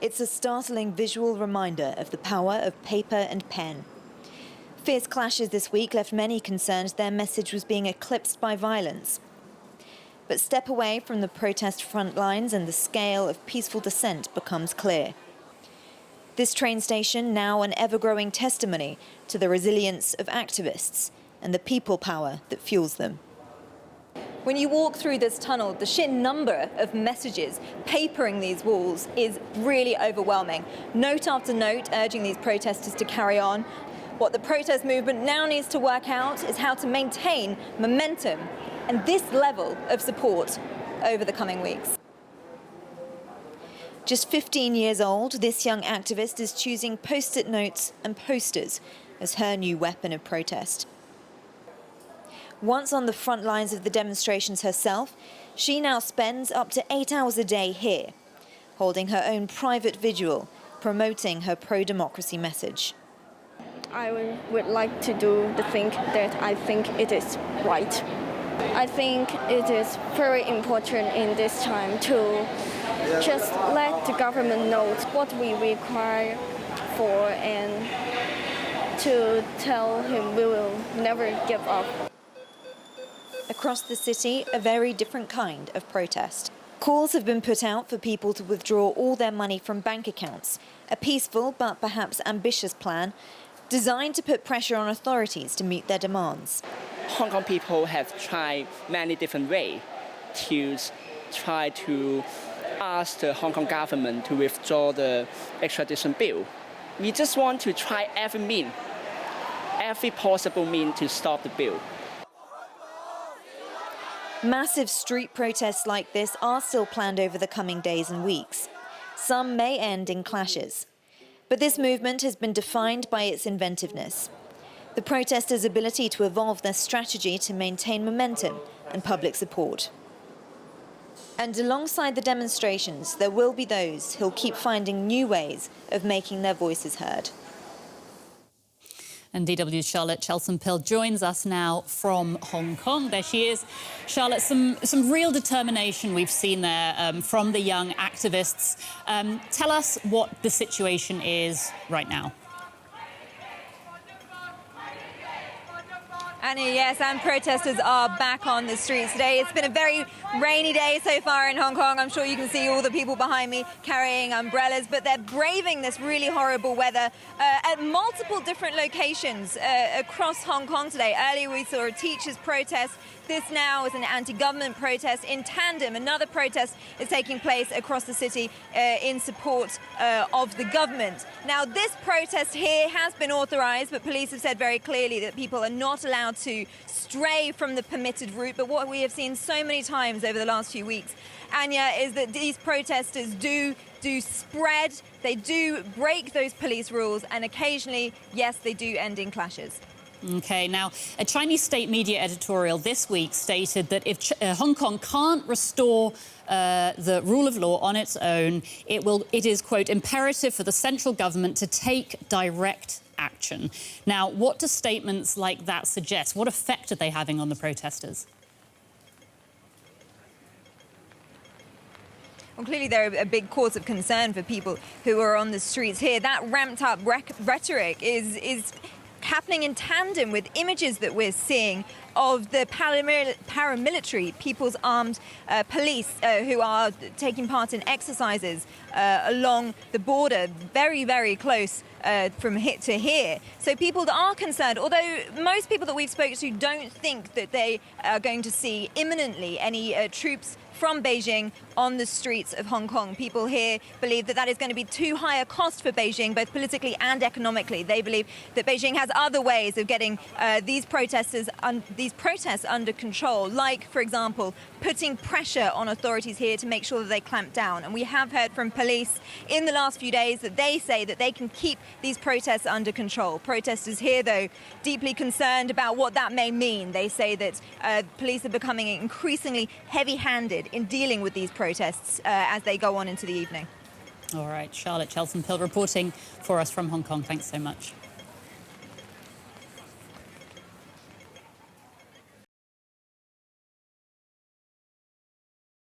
It's a startling visual reminder of the power of paper and pen. Fierce clashes this week left many concerned their message was being eclipsed by violence. But step away from the protest front lines and the scale of peaceful dissent becomes clear. This train station now an ever-growing testimony to the resilience of activists and the people power that fuels them. When you walk through this tunnel, the sheer number of messages papering these walls is really overwhelming. Note after note urging these protesters to carry on. What the protest movement now needs to work out is how to maintain momentum and this level of support over the coming weeks. Just 15 years old, this young activist is choosing post-it notes and posters as her new weapon of protest. Once on the front lines of the demonstrations herself, she now spends up to 8 hours a day here, holding her own private vigil, promoting her pro-democracy message. I would like to do the thing that I think it is right. I think it is very important in this time to just let the government know what we require for and to tell him we will never give up. Across the city, a very different kind of protest. Calls have been put out for people to withdraw all their money from bank accounts, a peaceful but perhaps ambitious plan designed to put pressure on authorities to meet their demands. Hong Kong people have tried many different ways to try to ask the Hong Kong government to withdraw the extradition bill. We just want to try every possible means to stop the bill. Massive street protests like this are still planned over the coming days and weeks. Some may end in clashes. But this movement has been defined by its inventiveness. The protesters' ability to evolve their strategy to maintain momentum and public support. And alongside the demonstrations, there will be those who'll keep finding new ways of making their voices heard. And DW's Charlotte Chelsom-Pill joins us now from Hong Kong. There she is. Charlotte, some real determination we've seen there from the young activists. Tell us what the situation is right now. Annie, yes, and protesters are back on the streets today. It's been a very rainy day so far in Hong Kong. I'm sure you can see all the people behind me carrying umbrellas, but they're braving this really horrible weather at multiple different locations across Hong Kong today. Earlier we saw a teachers' protest. This now is an anti-government protest. In tandem, another protest is taking place across the city in support of the government. Now, this protest here has been authorised, but police have said very clearly that people are not allowed to stray from the permitted route. But what we have seen so many times over the last few weeks, Anya, is that these protesters do spread, they do break those police rules, and occasionally, yes, they do end in clashes. OK, now, a Chinese state media editorial this week stated that if Hong Kong can't restore the rule of law on its own, it is, quote, imperative for the central government to take direct action. Now, what do statements like that suggest? What effect are they having on the protesters? Well, clearly they're a big cause of concern for people who are on the streets here. That ramped-up rhetoric is happening in tandem with images that we're seeing of the paramilitary, People's Armed Police, who are taking part in exercises along the border, very, very close from here to here. So people that are concerned, although most people that we've spoken to don't think that they are going to see imminently any troops from Beijing on the streets of Hong Kong. People here believe that that is going to be too high a cost for Beijing, both politically and economically. They believe that Beijing has other ways of getting these protests under control, like, for example, putting pressure on authorities here to make sure that they clamp down. And we have heard from police in the last few days that they say that they can keep these protests under control. Protesters here, though, deeply concerned about what that may mean. They say that police are becoming increasingly heavy-handed in dealing with these protests as they go on into the evening. All right, Charlotte Chelsom-Pill reporting for us from Hong Kong. Thanks so much.